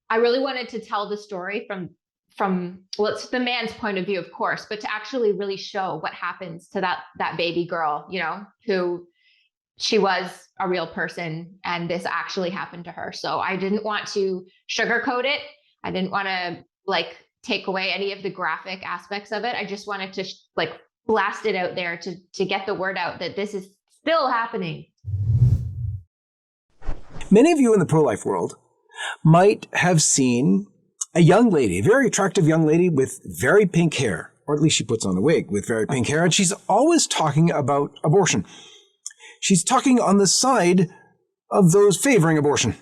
I really wanted to tell the story from well, it's the man's point of view, of course, but to actually really show what happens to that baby girl, who she was a real person and this actually happened to her. So I didn't want to sugarcoat it. I didn't want to take away any of the graphic aspects of it. I just wanted to blast it out there to get the word out that this is still happening. Many of you in the pro-life world might have seen a young lady, a very attractive young lady with very pink hair, or at least she puts on a wig with very pink hair, and she's always talking about abortion. She's talking on the side of those favoring abortion,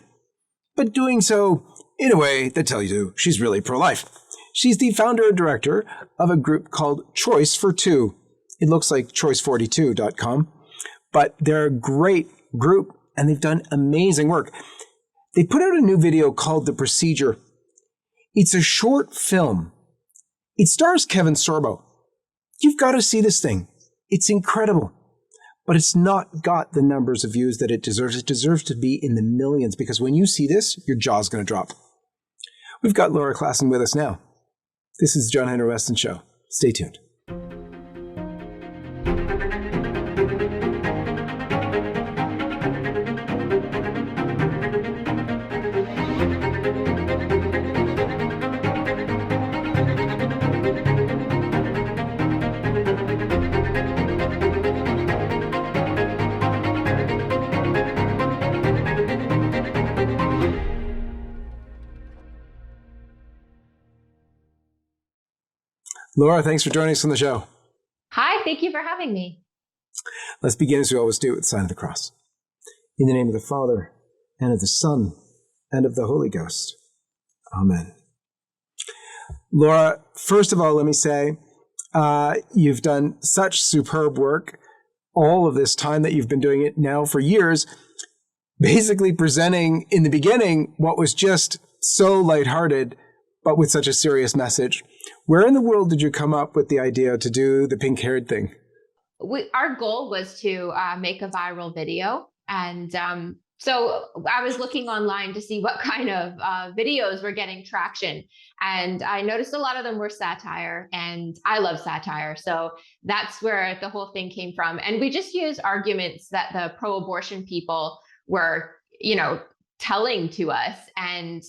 but doing so in a way that tells you she's really pro-life. She's the founder and director of a group called Choice for Two. It looks like choice42.com, but they're a great group and they've done amazing work. They put out a new video called The Procedure. It's a short film. It stars Kevin Sorbo. You've got to see this thing. It's incredible. But it's not got the numbers of views that it deserves. It deserves to be in the millions, because when you see this, your jaw's going to drop. We've got Laura Klassen with us now. This is the John-Henry Westen Show. Stay tuned. Laura, thanks for joining us on the show. Hi, thank you for having me. Let's begin as we always do with the sign of the cross. In the name of the Father, and of the Son, and of the Holy Ghost. Amen. Laura, first of all, let me say, you've done such superb work all of this time that you've been doing it now for years, basically presenting in the beginning what was just so lighthearted, but with such a serious message. Where in the world did you come up with the idea to do the pink-haired thing? Our goal was to make a viral video. And so I was looking online to see what kind of videos were getting traction. And I noticed a lot of them were satire, and I love satire. So that's where the whole thing came from. And we just used arguments that the pro-abortion people were, telling to us, and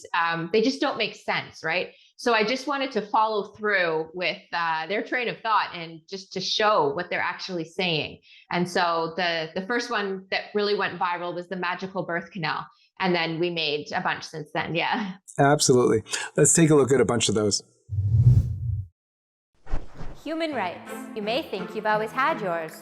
they just don't make sense, right? So I just wanted to follow through with their train of thought and just to show what they're actually saying. And so the first one that really went viral was the magical birth canal. And then we made a bunch since then, yeah. Absolutely. Let's take a look at a bunch of those. Human rights. You may think you've always had yours,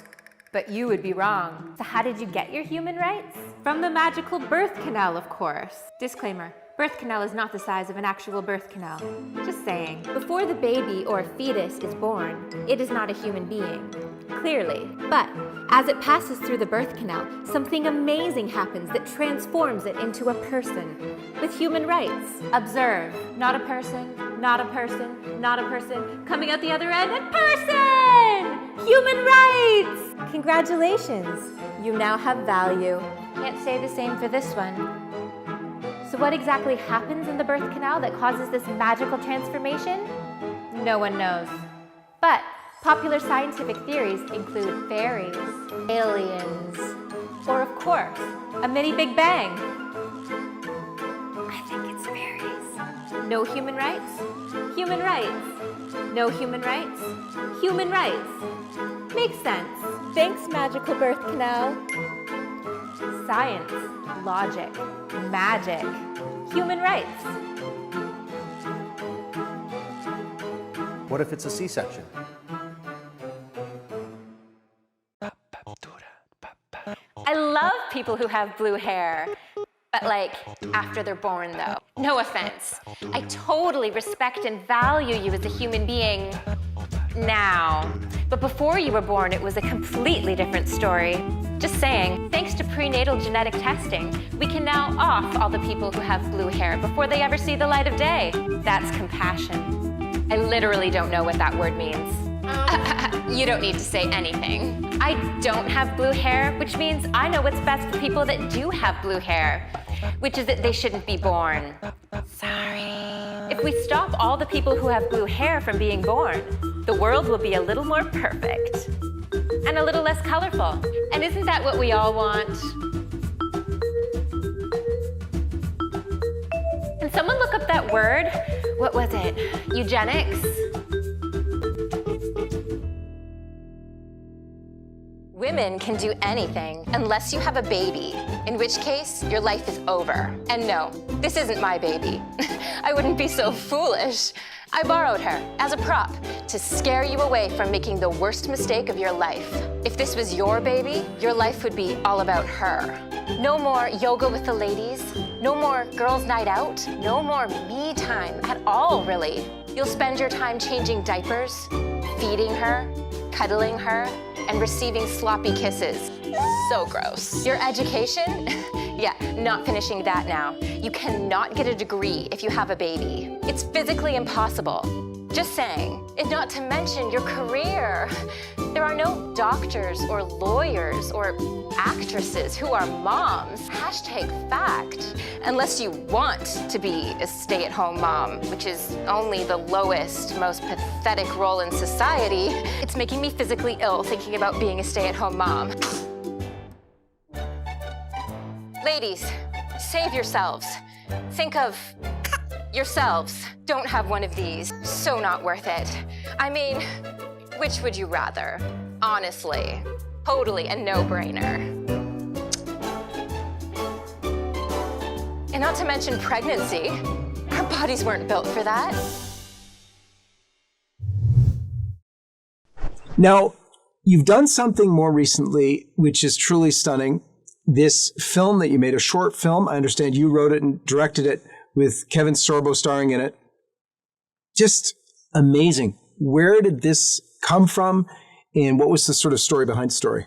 but you would be wrong. So how did you get your human rights? From the magical birth canal, of course. Disclaimer. Birth canal is not the size of an actual birth canal. Just saying. Before the baby or fetus is born, it is not a human being. Clearly. But as it passes through the birth canal, something amazing happens that transforms it into a person with human rights. Observe. Not a person, not a person, not a person. Coming out the other end, a person! Human rights! Congratulations. You now have value. Can't say the same for this one. So what exactly happens in the birth canal that causes this magical transformation? No one knows. But popular scientific theories include fairies, aliens, or of course, a mini Big Bang. I think it's fairies. No human rights? Human rights. No human rights? Human rights. Makes sense. Thanks, magical birth canal. Science, logic, magic, human rights. What if it's a C-section? I love people who have blue hair, but after they're born though. No offense. I totally respect and value you as a human being now. But before you were born, it was a completely different story. Just saying, thanks to prenatal genetic testing, we can now off all the people who have blue hair before they ever see the light of day. That's compassion. I literally don't know what that word means. You don't need to say anything. I don't have blue hair, which means I know what's best for people that do have blue hair, which is that they shouldn't be born. Sorry. we stop all the people who have blue hair from being born, the world will be a little more perfect and a little less colorful. And isn't that what we all want? Can someone look up that word? What was it? Eugenics? Women can do anything unless you have a baby, in which case your life is over. And no, this isn't my baby. I wouldn't be so foolish. I borrowed her as a prop to scare you away from making the worst mistake of your life. If this was your baby, your life would be all about her. No more yoga with the ladies, no more girls' night out, no more me time at all, really. You'll spend your time changing diapers, feeding her, cuddling her, and receiving sloppy kisses. So gross. Your education? Yeah, not finishing that now. You cannot get a degree if you have a baby. It's physically impossible. Just saying. And not to mention your career. There are no doctors or lawyers or actresses who are moms. #fact. Unless you want to be a stay-at-home mom, which is only the lowest, most pathetic role in society. It's making me physically ill thinking about being a stay-at-home mom. Ladies, save yourselves. Think of yourselves. Don't have one of these. So not worth it. I mean, which would you rather? Honestly, totally a no-brainer. And not to mention pregnancy. Our bodies weren't built for that. Now, you've done something more recently, which is truly stunning. This film that you made, a short film, I understand you wrote it and directed it with Kevin Sorbo starring in it. Just amazing. Where did this come from, and what was the sort of story behind the story?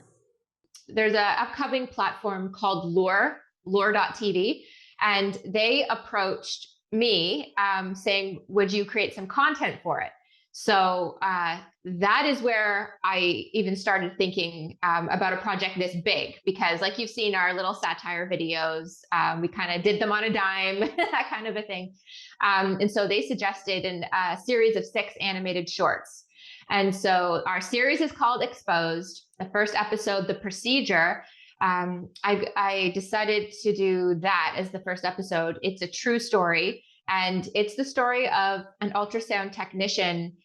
There's an upcoming platform called Lore.tv, and they approached me saying, would you create some content for it? So that is where I even started thinking about a project this big, because like you've seen our little satire videos, we kind of did them on a dime, that kind of a thing. And so they suggested a series of 6 animated shorts. And so our series is called Exposed. The first episode, The Procedure, I decided to do that as the first episode. It's a true story, and it's the story of an ultrasound technician.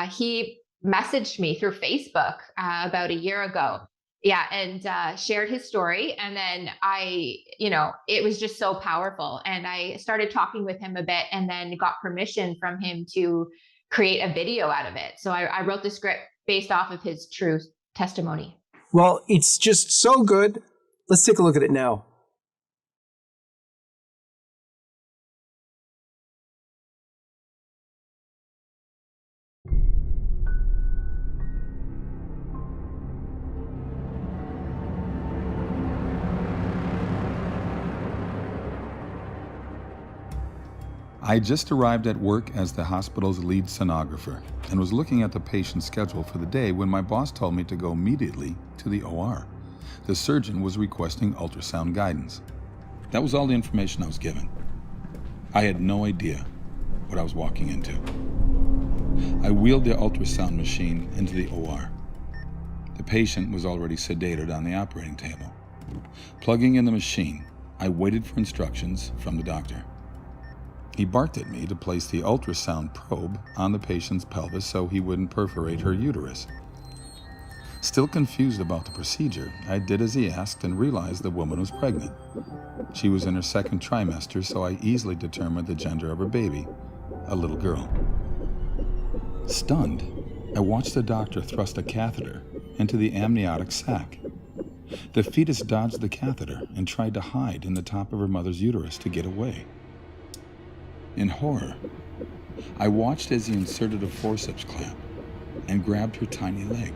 He messaged me through Facebook about a year ago. Yeah, and shared his story. And then it was just so powerful. And I started talking with him a bit, and then got permission from him to create a video out of it. So I wrote the script based off of his true testimony. Well, it's just so good. Let's take a look at it now. I just arrived at work as the hospital's lead sonographer and was looking at the patient's schedule for the day when my boss told me to go immediately to the OR. The surgeon was requesting ultrasound guidance. That was all the information I was given. I had no idea what I was walking into. I wheeled the ultrasound machine into the OR. The patient was already sedated on the operating table. Plugging in the machine, I waited for instructions from the doctor. He barked at me to place the ultrasound probe on the patient's pelvis so he wouldn't perforate her uterus. Still confused about the procedure, I did as he asked and realized the woman was pregnant. She was in her 2nd trimester, so I easily determined the gender of her baby, a little girl. Stunned, I watched the doctor thrust a catheter into the amniotic sac. The fetus dodged the catheter and tried to hide in the top of her mother's uterus to get away. In horror, I watched as he inserted a forceps clamp and grabbed her tiny leg.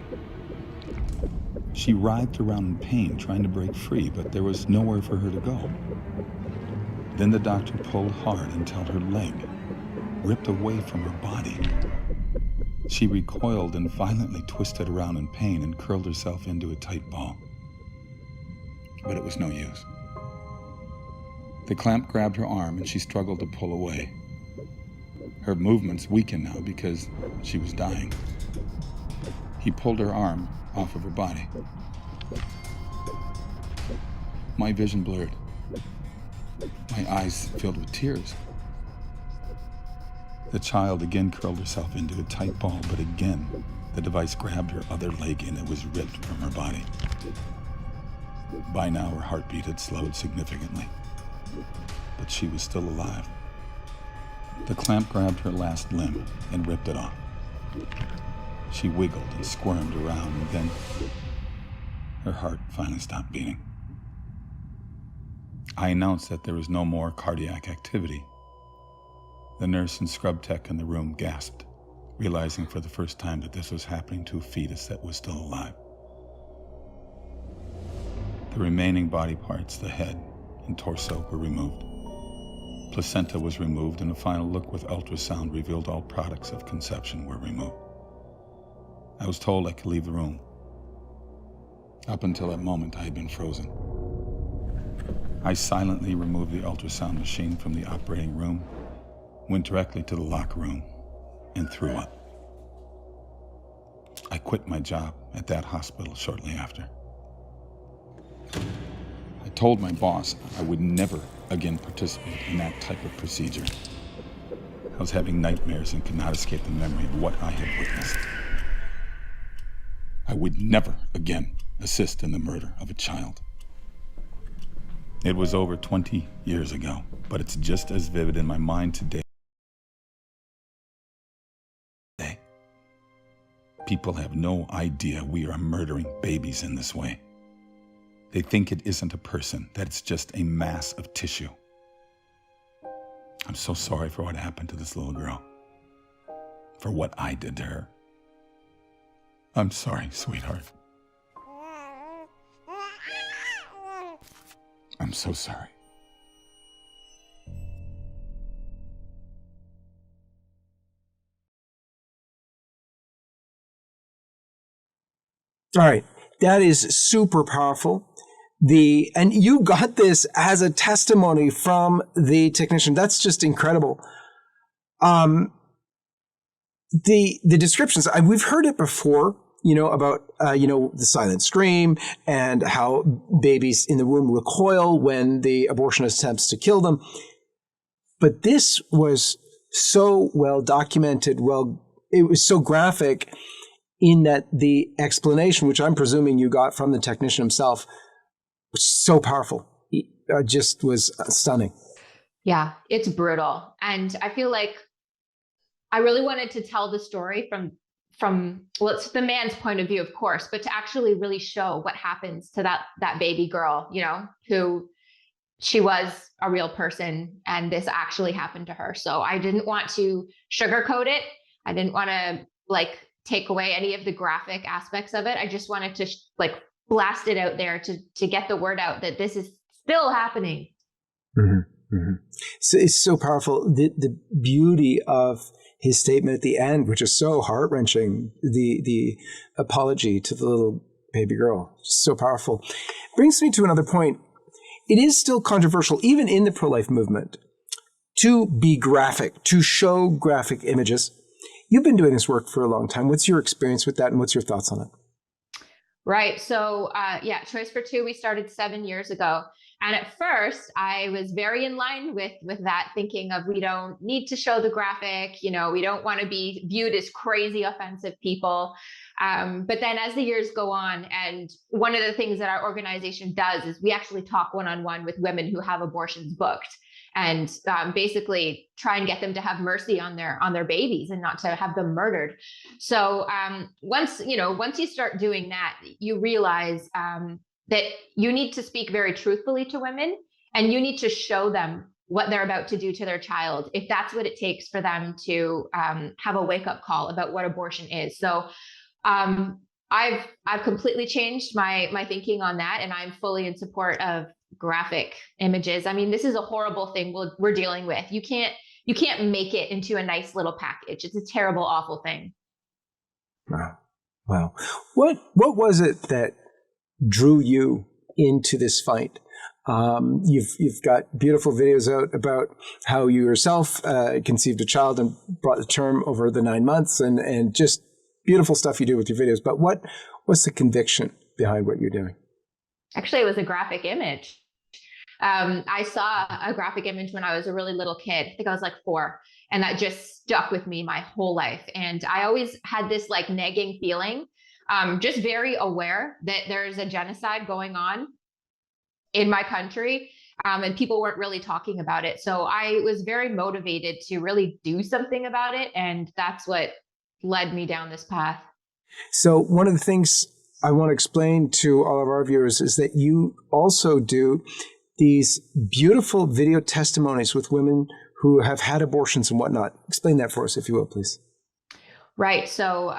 She writhed around in pain, trying to break free, but there was nowhere for her to go. Then the doctor pulled hard until her leg ripped away from her body. She recoiled and violently twisted around in pain and curled herself into a tight ball. But it was no use. The clamp grabbed her arm and she struggled to pull away. Her movements weakened now because she was dying. He pulled her arm off of her body. My vision blurred. My eyes filled with tears. The child again curled herself into a tight ball, but again, the device grabbed her other leg and it was ripped from her body. By now, her heartbeat had slowed significantly, but she was still alive. The clamp grabbed her last limb and ripped it off. She wiggled and squirmed around, and then her heart finally stopped beating. I announced that there was no more cardiac activity. The nurse and scrub tech in the room gasped, realizing for the first time that this was happening to a fetus that was still alive. The remaining body parts, the head and torso, were removed. Placenta was removed, and a final look with ultrasound revealed all products of conception were removed. I was told I could leave the room. Up until that moment, I had been frozen. I silently removed the ultrasound machine from the operating room, went directly to the locker room, and threw up. I quit my job at that hospital shortly after. I told my boss I would never again participate in that type of procedure. I was having nightmares and could not escape the memory of what I had witnessed. I would never again assist in the murder of a child. It was over 20 years ago, but it's just as vivid in my mind today. People have no idea we are murdering babies in this way. They think it isn't a person, that it's just a mass of tissue. I'm so sorry for what happened to this little girl, for what I did to her. I'm sorry, sweetheart. I'm so sorry. All right. That is super powerful. And you got this as a testimony from the technician. That's just incredible. The descriptions, we've heard it before, about, the silent scream and how babies in the room recoil when the abortionist attempts to kill them. But this was so well documented. It was so graphic in that the explanation, which I'm presuming you got from the technician himself, was so powerful. It just was stunning. Yeah, it's brutal. And I feel like I really wanted to tell the story from well, it's the man's point of view, of course, but to actually really show what happens to that baby girl, who she was a real person and this actually happened to her. So I didn't want to sugarcoat it. I didn't want to take away any of the graphic aspects of it. I just wanted to blast it out there to get the word out that this is still happening. Mm-hmm. Mm-hmm. So it's so powerful. The beauty of his statement at the end, which is so heart-wrenching, the apology to the little baby girl, so powerful. Brings me to another point. It is still controversial, even in the pro-life movement, to be graphic, to show graphic images. You've been doing this work for a long time. What's your experience with that, and what's your thoughts on it? Right. So, Choice for Two, we started 7 years ago. And at first, I was very in line with that, thinking of we don't need to show the graphic, we don't want to be viewed as crazy, offensive people. But then as the years go on, and one of the things that our organization does is we actually talk one-on-one with women who have abortions booked, and basically try and get them to have mercy on their babies and not to have them murdered. So once you start doing that, you realize that you need to speak very truthfully to women, and you need to show them what they're about to do to their child, if that's what it takes for them to have a wake-up call about what abortion is. So I've completely changed my thinking on that, and I'm fully in support of graphic images. I mean, this is a horrible thing we're dealing with. You can't make it into a nice little package. It's a terrible, awful thing. Wow. What was it that drew you into this fight? You've got beautiful videos out about how you yourself conceived a child and brought the term over the 9 months, and just beautiful stuff you do with your videos. But what's the conviction behind what you're doing? Actually, it was a graphic image. I saw a graphic image when I was a really little kid. I think I was like 4, and that just stuck with me my whole life. And I always had this like nagging feeling, just very aware that there's a genocide going on in my country, and people weren't really talking about it. So I was very motivated to really do something about it, and that's what led me down this path. So one of the things I want to explain to all of our viewers is that you also do these beautiful video testimonies with women who have had abortions and whatnot. Explain that for us, if you will, please. Right. So,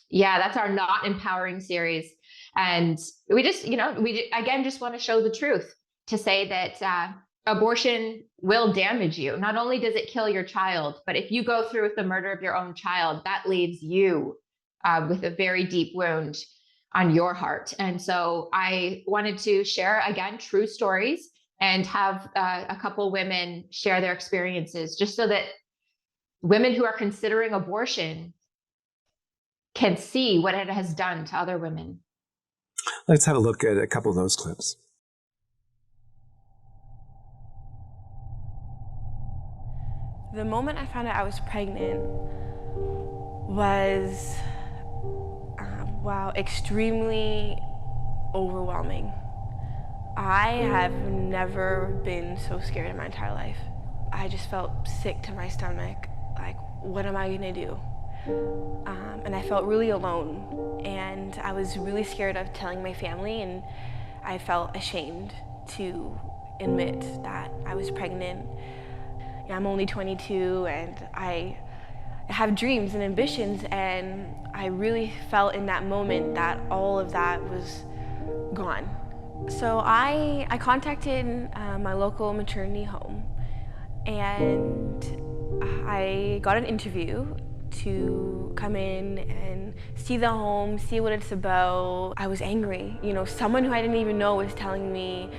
yeah, that's our Not Empowering series. And we just, again, just want to show the truth, to say that abortion will damage you. Not only does it kill your child, but if you go through with the murder of your own child, that leaves you with a very deep wound on your heart. And so I wanted to share, again, true stories and have a couple women share their experiences, just so that women who are considering abortion can see what it has done to other women. Let's have a look at a couple of those clips. The moment I found out I was pregnant was, extremely overwhelming. I have never been so scared in my entire life. I just felt sick to my stomach, like, what am I gonna do? And I felt really alone, and I was really scared of telling my family, and I felt ashamed to admit that I was pregnant. I'm only 22, and I have dreams and ambitions, and I really felt in that moment that all of that was gone. So I contacted my local maternity home, and I got an interview to come in and see the home, see what it's about. I was angry. Someone who I didn't even know was telling me,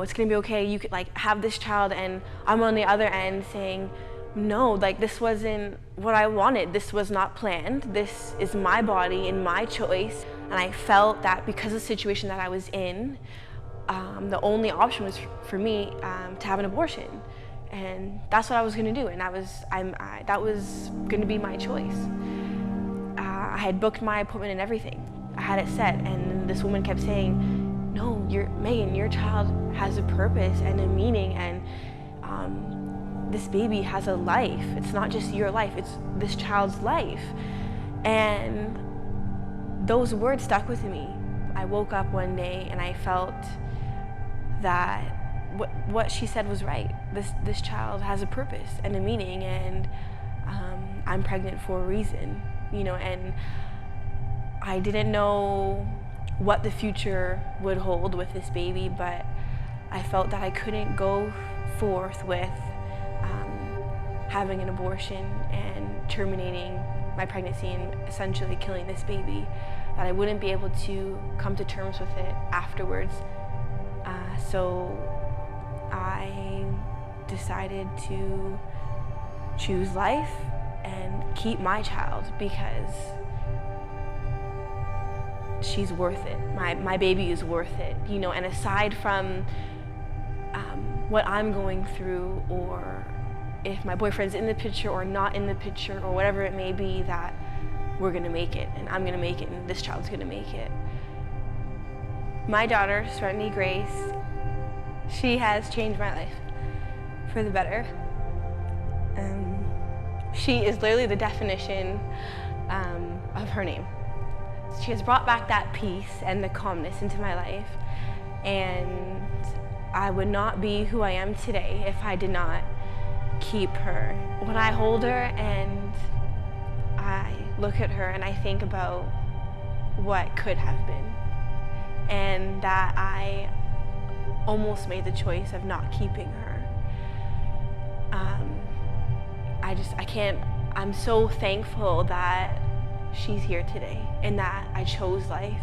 it's gonna be okay, you could have this child, and I'm on the other end saying, no, this wasn't what I wanted. This was not planned. This is my body and my choice. And I felt that because of the situation that I was in, the only option was for me to have an abortion. And that's what I was gonna do, and that was gonna be my choice. I had booked my appointment and everything. I had it set, and this woman kept saying, no, Megan, your child has a purpose and a meaning, and this baby has a life. It's not just your life, it's this child's life. And those words stuck with me. I woke up one day and I felt that what she said was right. This child has a purpose and a meaning, and I'm pregnant for a reason, and I didn't know what the future would hold with this baby, but I felt that I couldn't go forth with having an abortion and terminating my pregnancy and essentially killing this baby, that I wouldn't be able to come to terms with it afterwards. So I decided to choose life and keep my child, because she's worth it. My baby is worth it, and aside from what I'm going through, or if my boyfriend's in the picture or not in the picture, or whatever it may be, that we're gonna make it, and I'm gonna make it, and this child's gonna make it. My daughter, Serenity Grace, she has changed my life for the better. She is literally the definition of her name. She has brought back that peace and the calmness into my life, and I would not be who I am today if I did not keep her. When I hold her and I look at her and I think about what could have been, and that I almost made the choice of not keeping her, I'm so thankful that she's here today and that I chose life.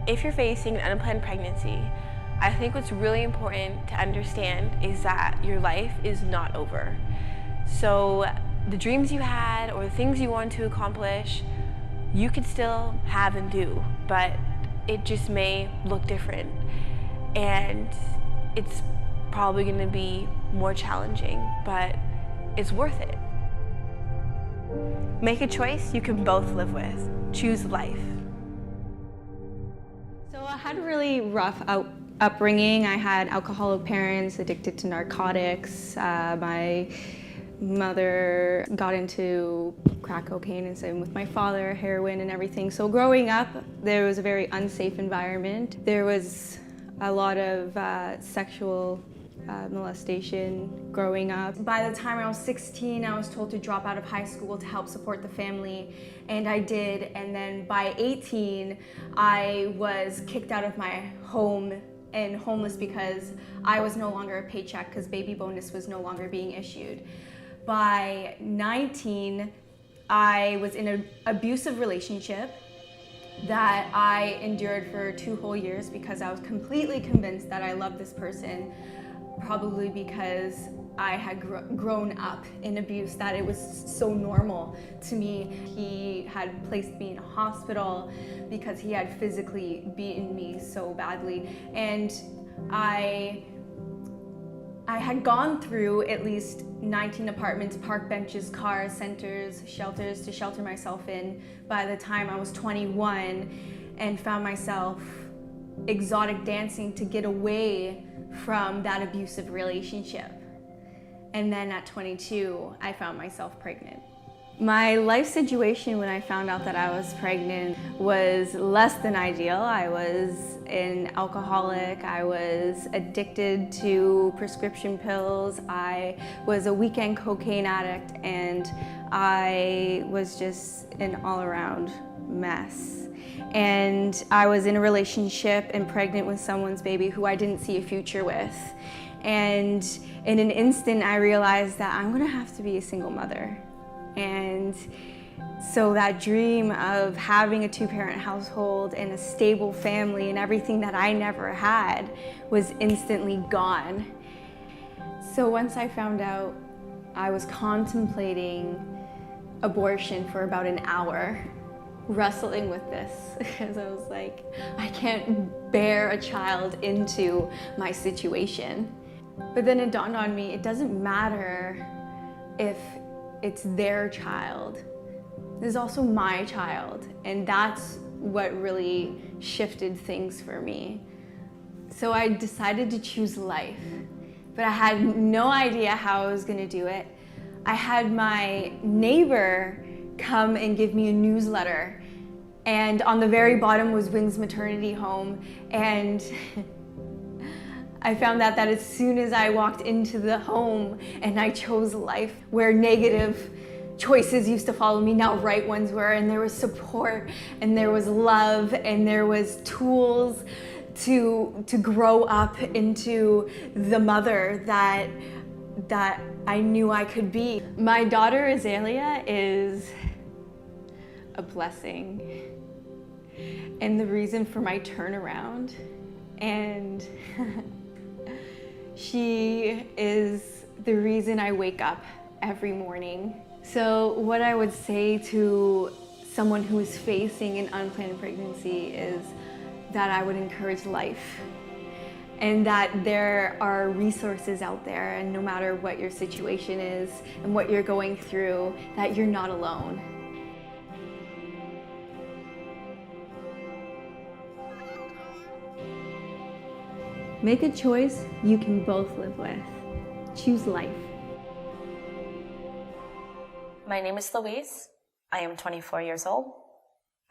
If you're facing an unplanned pregnancy, I think what's really important to understand is that your life is not over. So the dreams you had or the things you want to accomplish, you can still have and do, but it just may look different. And it's probably going to be more challenging, but it's worth it. Make a choice you can both live with. Choose life. So I had a really rough upbringing. I had alcoholic parents, addicted to narcotics. My mother got into crack cocaine, and same with my father, heroin and everything. So growing up, there was a very unsafe environment. There was a lot of sexual molestation growing up. By the time I was 16, I was told to drop out of high school to help support the family, and I did. And then by 18, I was kicked out of my home and homeless because I was no longer a paycheck because baby bonus was no longer being issued. By 19, I was in an abusive relationship that I endured for 2 whole years because I was completely convinced that I loved this person, probably because I had grown up in abuse, that it was so normal to me. He had placed me in a hospital because he had physically beaten me so badly. And I had gone through at least 19 apartments, park benches, cars, centers, shelters to shelter myself in by the time I was 21, and found myself exotic dancing to get away from that abusive relationship. And then at 22, I found myself pregnant. My life situation when I found out that I was pregnant was less than ideal. I was an alcoholic, I was addicted to prescription pills, I was a weekend cocaine addict, and I was just an all-around mess. And I was in a relationship and pregnant with someone's baby who I didn't see a future with. And in an instant, I realized that I'm gonna have to be a single mother. And so that dream of having a 2-parent household and a stable family and everything that I never had was instantly gone. So once I found out, I was contemplating abortion for about an hour, wrestling with this, because I was like, I can't bear a child into my situation. But then it dawned on me, it doesn't matter if it's their child. It's also my child, and that's what really shifted things for me. So I decided to choose life, but I had no idea how I was gonna do it. I had my neighbor come and give me a newsletter, and on the very bottom was Wings Maternity Home, and I found out that as soon as I walked into the home and I chose life, where negative choices used to follow me, now right ones were, and there was support, and there was love, and there was tools to grow up into the mother that I knew I could be. My daughter Azalea is a blessing and the reason for my turnaround, and she is the reason I wake up every morning. So what I would say to someone who is facing an unplanned pregnancy is that I would encourage life, and that there are resources out there, and no matter what your situation is and what you're going through, that you're not alone. Make a choice you can both live with. Choose life. My name is Louise. I am 24 years old.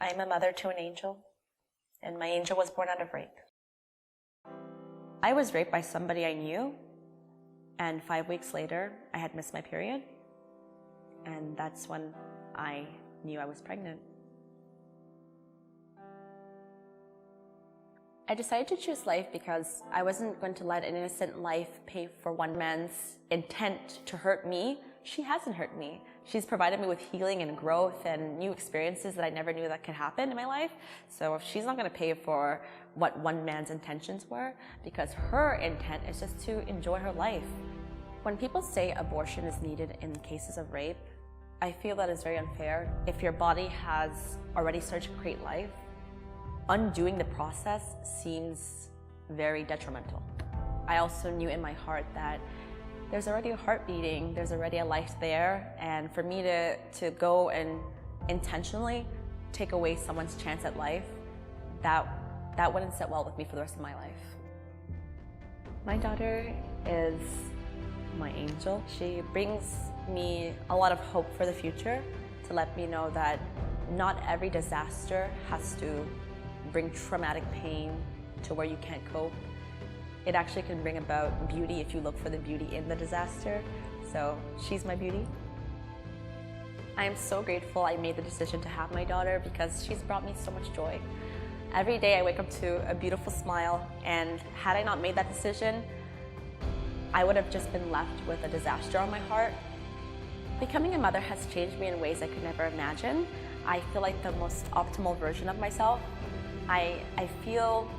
I am a mother to an angel, and my angel was born out of rape. I was raped by somebody I knew, and 5 weeks later, I had missed my period, and that's when I knew I was pregnant. I decided to choose life because I wasn't going to let an innocent life pay for one man's intent to hurt me. She hasn't hurt me. She's provided me with healing and growth and new experiences that I never knew that could happen in my life. So if she's not going to pay for what one man's intentions were, because her intent is just to enjoy her life. When people say abortion is needed in cases of rape, I feel that is very unfair. If your body has already started to create life, undoing the process seems very detrimental. I also knew in my heart that there's already a heart beating, there's already a life there, and for me to go and intentionally take away someone's chance at life, that wouldn't sit well with me for the rest of my life. My daughter is my angel. She brings me a lot of hope for the future, to let me know that not every disaster has to bring traumatic pain to where you can't cope. It actually can bring about beauty if you look for the beauty in the disaster. So she's my beauty. I am so grateful I made the decision to have my daughter, because she's brought me so much joy. Every day I wake up to a beautiful smile, and had I not made that decision, I would have just been left with a disaster on my heart. Becoming a mother has changed me in ways I could never imagine. I feel like the most optimal version of myself. I feel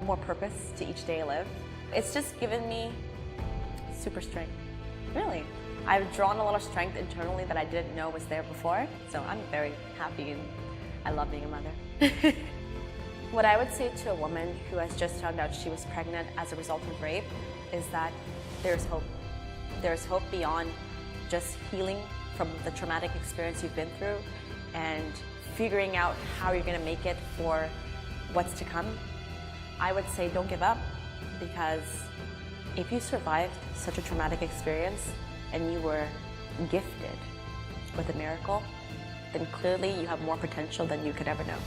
more purpose to each day I live. It's just given me super strength, really. I've drawn a lot of strength internally that I didn't know was there before, so I'm very happy and I love being a mother. What I would say to a woman who has just found out she was pregnant as a result of rape is that there's hope. There's hope beyond just healing from the traumatic experience you've been through and figuring out how you're gonna make it for what's to come. I would say don't give up, because if you survived such a traumatic experience and you were gifted with a miracle, then clearly you have more potential than you could ever know.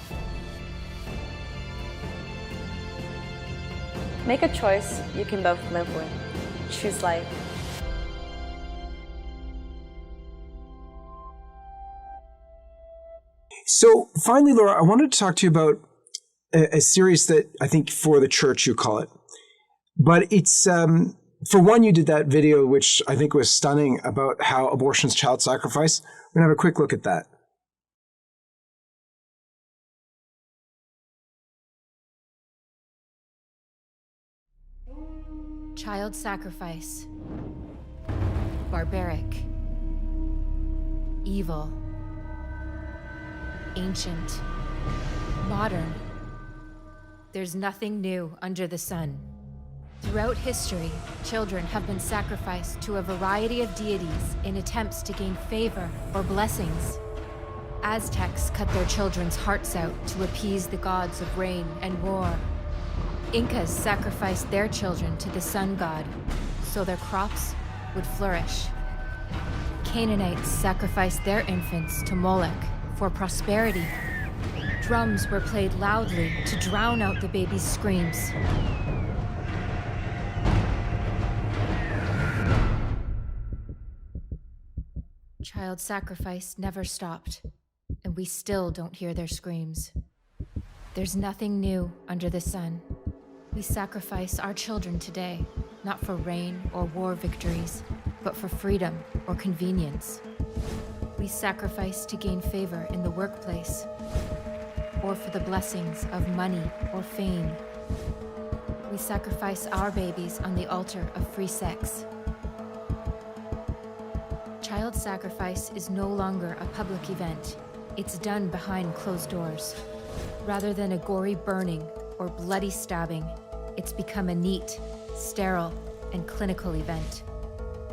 Make a choice you can both live with. Choose life. So finally, Laura, I wanted to talk to you about a series that I think For the Church, you call it. But it's, for one, you did that video, which I think was stunning, about how abortion's child sacrifice. We're going to have a quick look at that. Child sacrifice. Barbaric. Evil. Ancient. Modern. There's nothing new under the sun. Throughout history, children have been sacrificed to a variety of deities in attempts to gain favor or blessings. Aztecs cut their children's hearts out to appease the gods of rain and war. Incas sacrificed their children to the sun god so their crops would flourish. Canaanites sacrificed their infants to Moloch for prosperity. Drums were played loudly to drown out the baby's screams. Child sacrifice never stopped, and we still don't hear their screams. There's nothing new under the sun. We sacrifice our children today, not for rain or war victories, but for freedom or convenience. We sacrifice to gain favor in the workplace, or for the blessings of money or fame. We sacrifice our babies on the altar of free sex. Child sacrifice is no longer a public event. It's done behind closed doors. Rather than a gory burning or bloody stabbing, it's become a neat, sterile, and clinical event.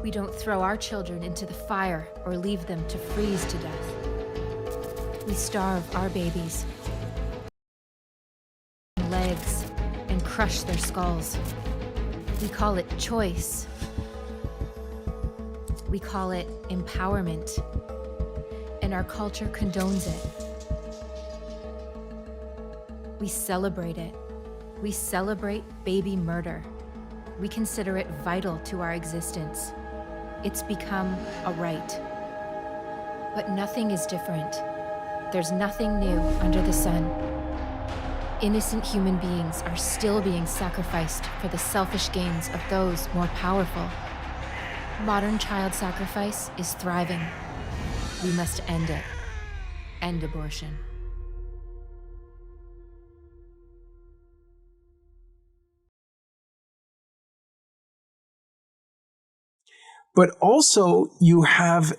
We don't throw our children into the fire or leave them to freeze to death. We starve our babies, legs, and crush their skulls. We call it choice. We call it empowerment, and our culture condones it. We celebrate it. We celebrate baby murder. We consider it vital to our existence. It's become a right. But nothing is different. There's nothing new under the sun. Innocent human beings are still being sacrificed for the selfish gains of those more powerful. Modern child sacrifice is thriving. We must end it. End abortion. But also you have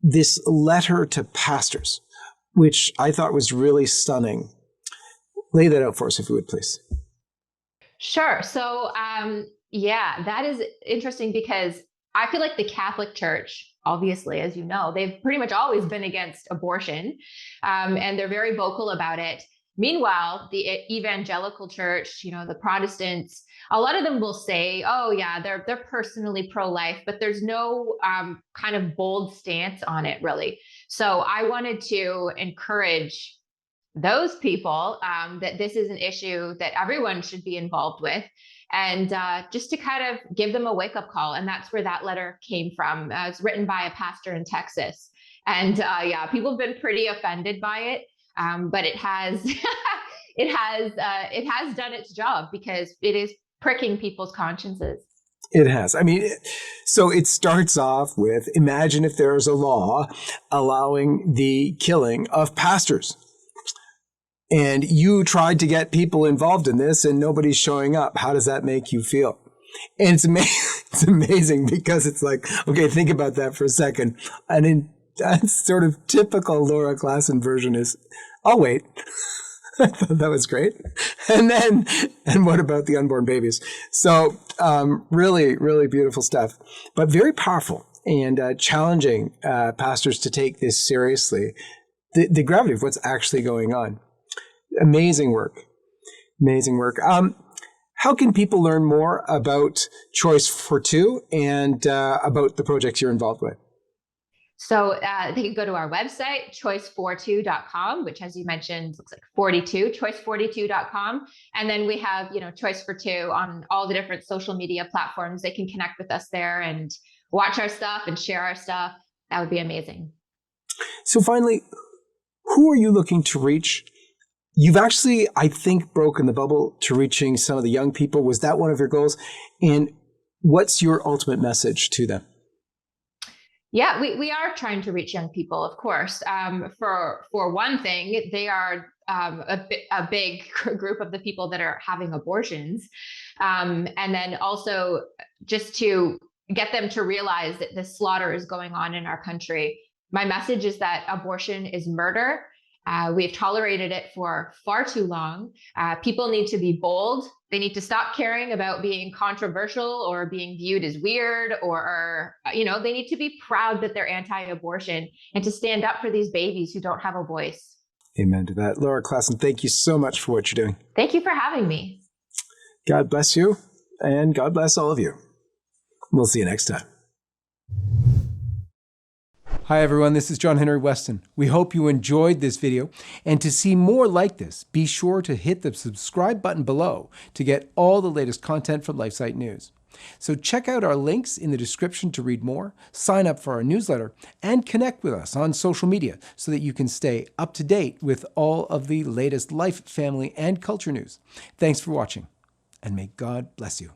this letter to pastors, which I thought was really stunning. Lay that out for us, if you would, please. Sure. So, yeah, that is interesting because I feel like the Catholic Church, obviously, as you know, they've pretty much always been against abortion, and they're very vocal about it. Meanwhile, the evangelical church, the Protestants, a lot of them will say, "Oh, yeah, they're personally pro-life," but there's no kind of bold stance on it, really. So I wanted to encourage those people that this is an issue that everyone should be involved with, and just to kind of give them a wake-up call. And that's where that letter came from. It's written by a pastor in Texas, and yeah, people have been pretty offended by it, but it has it has done its job because it is pricking people's consciences. It has. I mean, so it starts off with, imagine if there's a law allowing the killing of pastors. And you tried to get people involved in this and nobody's showing up. How does that make you feel? And it's amazing because it's like, okay, think about that for a second. And in that sort of typical Laura Klassen version is, I'll wait. I thought that was great. And what about the unborn babies? So really, really beautiful stuff, but very powerful and challenging pastors to take this seriously. The gravity of what's actually going on. Amazing work. Amazing work. How can people learn more about Choice for Two and about the projects you're involved with? So they can go to our website, choice42.com, which, as you mentioned, looks like 42, choice42.com. And then we have, Choice for Two on all the different social media platforms. They can connect with us there and watch our stuff and share our stuff. That would be amazing. So finally, who are you looking to reach? You've actually, I think, broken the bubble to reaching some of the young people. Was that one of your goals? And what's your ultimate message to them? Yeah, we are trying to reach young people, of course. For one thing, they are a big group of the people that are having abortions. And then also just to get them to realize that the slaughter is going on in our country. My message is that abortion is murder. We've tolerated it for far too long. People need to be bold. They need to stop caring about being controversial or being viewed as weird, or they need to be proud that they're anti-abortion and to stand up for these babies who don't have a voice. Amen to that. Laura Klassen, thank you so much for what you're doing. Thank you for having me. God bless you, and God bless all of you. We'll see you next time. Hi everyone, this is John-Henry Westen. We hope you enjoyed this video, and to see more like this, be sure to hit the subscribe button below to get all the latest content from LifeSite News. So check out our links in the description to read more, sign up for our newsletter, and connect with us on social media so that you can stay up to date with all of the latest life, family, and culture news. Thanks for watching, and may God bless you.